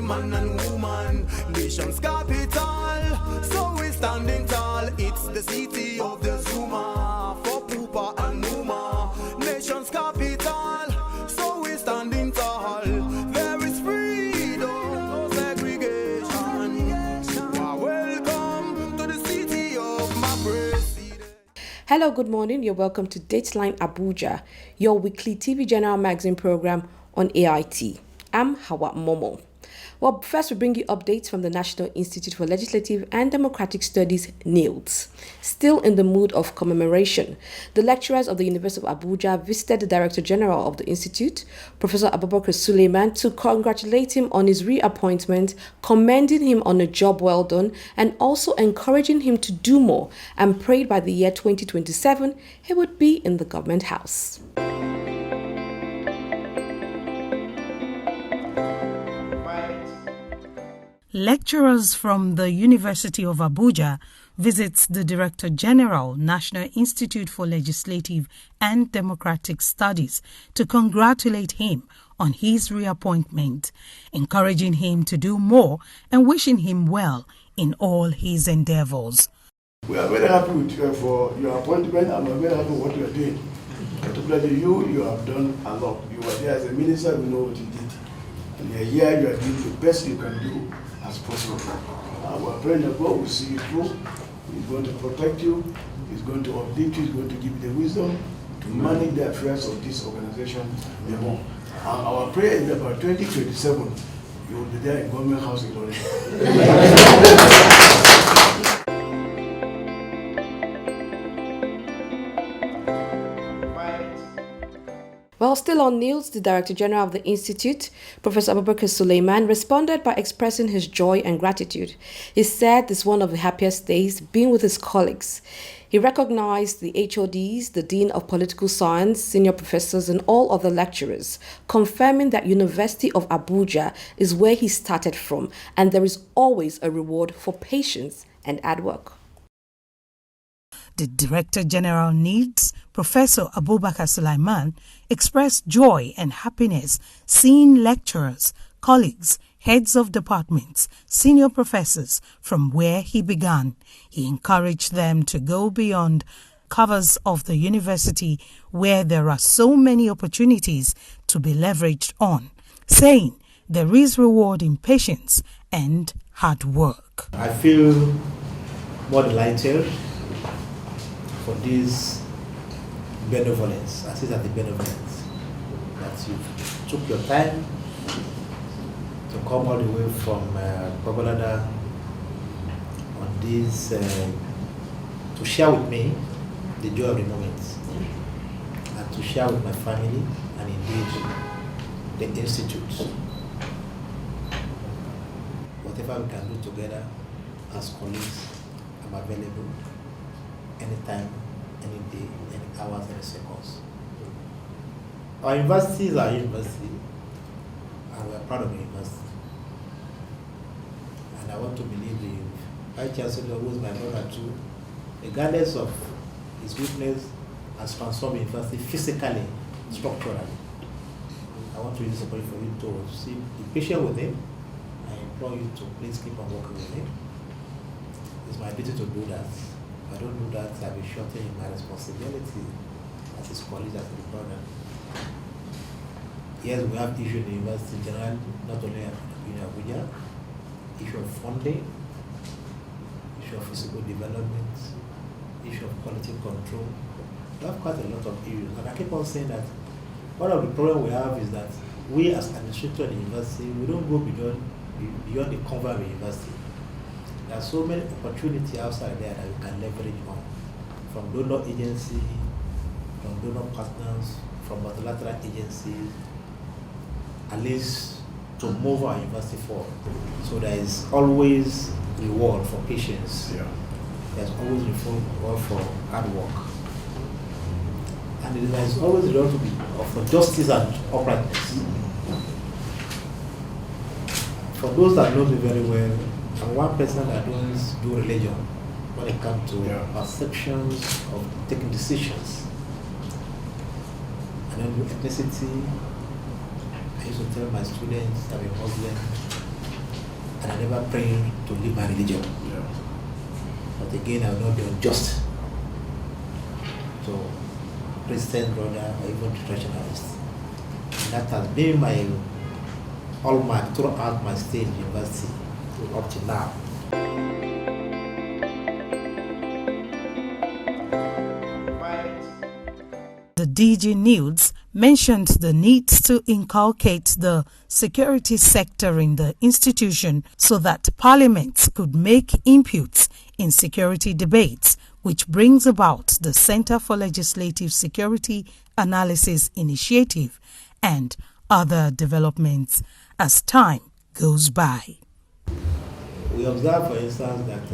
man and woman. Nation's capital, so we standing tall. It's the city of the Zuma, for Poopa and Muma. Nation's capital, so we standing tall. There is freedom, no segregation. Welcome to the city of my president. Hello, good morning. You're welcome to Dateline Abuja, your weekly TV General Magazine program on AIT. I'm Hawa Momo. Well, first we bring you updates from the National Institute for Legislative and Democratic Studies, NILDS. Still in the mood of commemoration, the lecturers of the University of Abuja visited the Director General of the Institute, Professor Abubakar Suleiman, to congratulate him on his reappointment, commending him on a job well done, and also encouraging him to do more, and prayed by the year 2027 he would be in the government house. Lecturers from the University of Abuja visits the Director General, National Institute for Legislative and Democratic Studies, to congratulate him on his reappointment, encouraging him to do more and wishing him well in all his endeavors. We are very happy with you for your appointment, and we are very happy with what you are doing. Particularly you have done a lot. You were there as a minister, we know what you did. And here you are doing the best you can do as possible. We are praying that God will see you through. He's going to protect you. He's going to uplift you. He's going to give you the wisdom to manage the affairs of this organization. Our prayer is that by 2027, you will be there in government house in London. Well, still on NILDS, the Director General of the Institute, Professor Abubakar Suleiman, responded by expressing his joy and gratitude. He said this is one of the happiest days being with his colleagues. He recognized the HODs, the Dean of Political Science, senior professors, and all other lecturers, confirming that University of Abuja is where he started from, and there is always a reward for patience and hard work. The Director General NILDS, Professor Abubakar Suleiman, expressed joy and happiness seeing lecturers, colleagues, heads of departments, senior professors from where he began. He encouraged them to go beyond covers of the university where there are so many opportunities to be leveraged on, saying there is reward in patience and hard work. I feel more delighted for this benevolence, I see that the benevolence, that you took your time to come all the way from Babalada on this, to share with me the joy of the moment, and to share with my family and indeed the institute. Whatever we can do together as colleagues, I'm available anytime, any day, any hours, any seconds. Our university is our university, and we are proud of the university. And I want to believe the Vice Chancellor, who is my brother too, regardless of his weakness, has transformed the university physically, structurally. I want to use this opportunity for you to be patient with him. I implore you to please keep on working with him. It's my duty to do that. If I don't do that, I'll be shortening my responsibility as his colleague, as the brother. Yes, we have issues in the university generally, not only in UNIABUJA, issue of funding, issue of physical development, issue of quality control. We have quite a lot of issues. And I keep on saying that one of the problems we have is that we as administrators of the university, we don't go beyond the cover of the university. There are so many opportunities outside there that you can leverage on, from donor agencies, from donor partners, from multilateral agencies, at least to move our university forward. So there is always reward for patience. Yeah. There's always reward for hard work. And there is always reward to be for justice and uprightness. For those that know me very well, I'm one person that don't do religion when it comes to perceptions of taking decisions. And then with ethnicity, I used to tell my students I'm a Muslim. and I never pray to leave my religion. Yeah. But again, I will not be unjust to Christian brother or even traditionalists. And that has been my hallmark throughout my stay in university up to now. The DG NILDS mentioned the need to inculcate the security sector in the institution so that Parliament could make inputs in security debates, which brings about the Center for Legislative Security Analysis Initiative and other developments as time goes by. We observe, for instance, that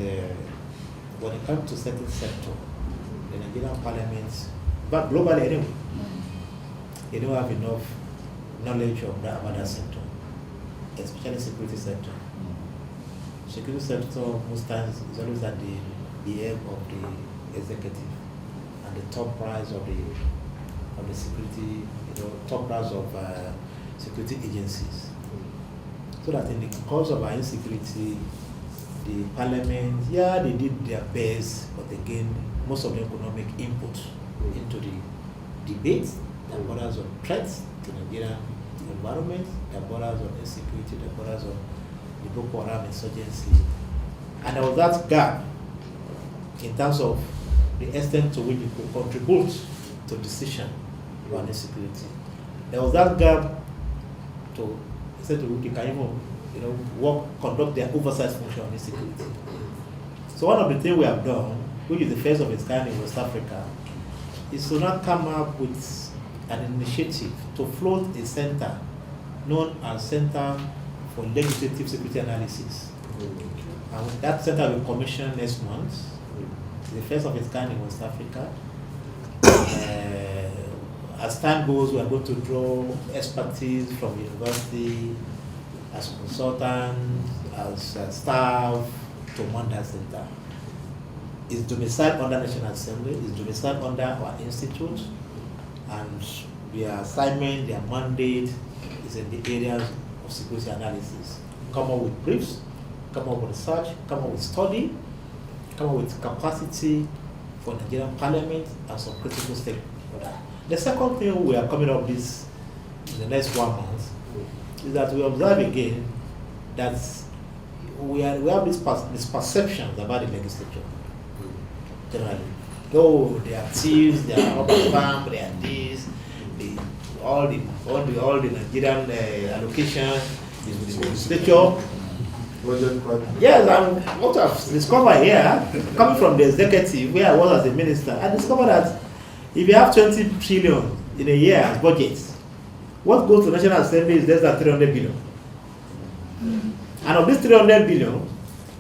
when it comes to certain sector, the Nigerian Parliament, but globally anyway, they don't have enough knowledge of that other sector, especially security sector. Security sector most times is always at the behest of the executive and the top price of the security, top price of security agencies. So that in the course of our insecurity, the parliament, yeah, they did their best, but again, most of them could not make input into the debates that borders on threats to the Nigerian environment, that borders on insecurity, that borders on the Boko Haram insurgency. And there was that gap in terms of the extent to which you could contribute to decision on insecurity. There was that gap to extent to which you can even conduct their oversight function on insecurity. So one of the things we have done, which is the first of its kind in West Africa, is to now come up with an initiative to float a center known as Center for Legislative Security Analysis. And that center will commission next month. It's the first of its kind in West Africa. As time goes, we are going to draw expertise from university, as consultants, as staff to run that center. It's domiciled under National Assembly, it's domiciled under our institute, and their assignment, their mandate is in the areas of security analysis. Come up with briefs, come up with research, come up with study, come up with capacity for Nigerian Parliament and some critical stakeholders. The second thing we are coming up this in the next 1 month is that we observe again that we have these misperceptions about the legislature. Generally, though they are thieves, they are rubber stamp, they are this, all the Nigerian allocation is with the legislature. Yes, and what I've discovered here, coming from the executive, where I was as a minister, I discovered that if you have 20 trillion in a year as budget, what goes to the National Assembly is less than 300 billion. And of this 300 billion,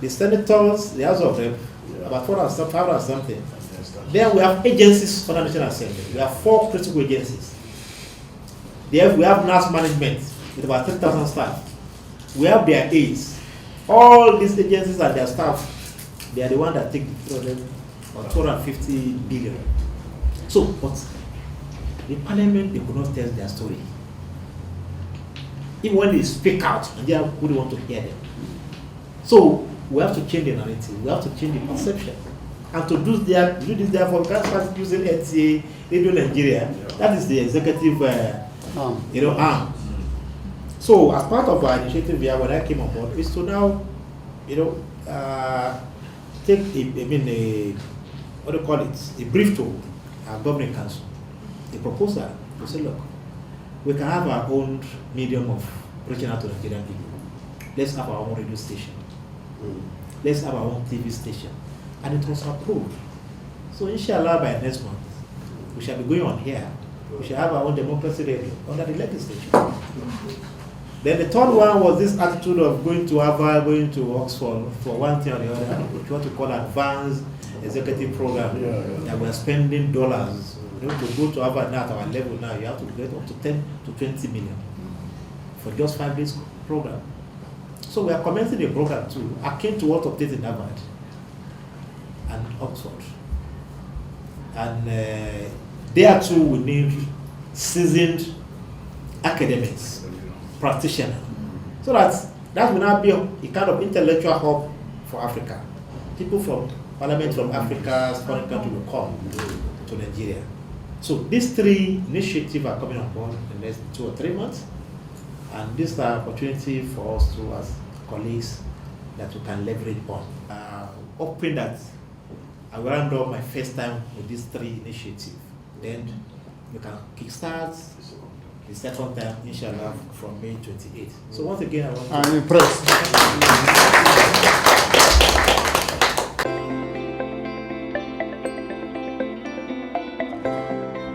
the senators, the House of Rep, about 500 something. Then we have agencies for the National Assembly. We have 4 critical agencies. There we have NAS management with about 10,000 staff. We have their aides. All these agencies and their staff, they are the ones that take the 250 billion. So, but the parliament, they could not tell their story. Even when they speak out, and they wouldn't want to hear them. So, we have to change the narrative, we have to change the perception. And to do this, therefore, we can't start using NTA, Radio Nigeria. That is the executive arm. So, as part of our initiative here, when I came on board, is to now, take a brief to our governing council, a proposal to say, look, we can have our own medium of reaching out to Nigerian people. Let's have our own radio station. Let's have our own TV station. And it was approved. So inshallah by next month, we shall be going on here. We shall have our own democracy radio under the legislature. Then the third one was this attitude of going to Harvard, going to Oxford for one thing or the other, which what we call advanced executive program. That we're spending dollars. To go to Harvard now at our level now, you have to get up to 10 to 20 million for just 5 days program. So we are commencing a program too, akin to what obtained in Harvard and Oxford. And there too we need seasoned academics, practitioners, so that That will now be a kind of intellectual hub for Africa. People from Parliament from Africa's foreign country will come to Nigeria. So these 3 initiatives are coming on board in the next 2 or 3 months, and this is an opportunity for us to, as colleagues, that we can leverage on. Hoping that I will round up my first time with these 3 initiatives. Then we can kickstart the second time, inshallah, from May 28th. So once again, I want to... I'm impressed.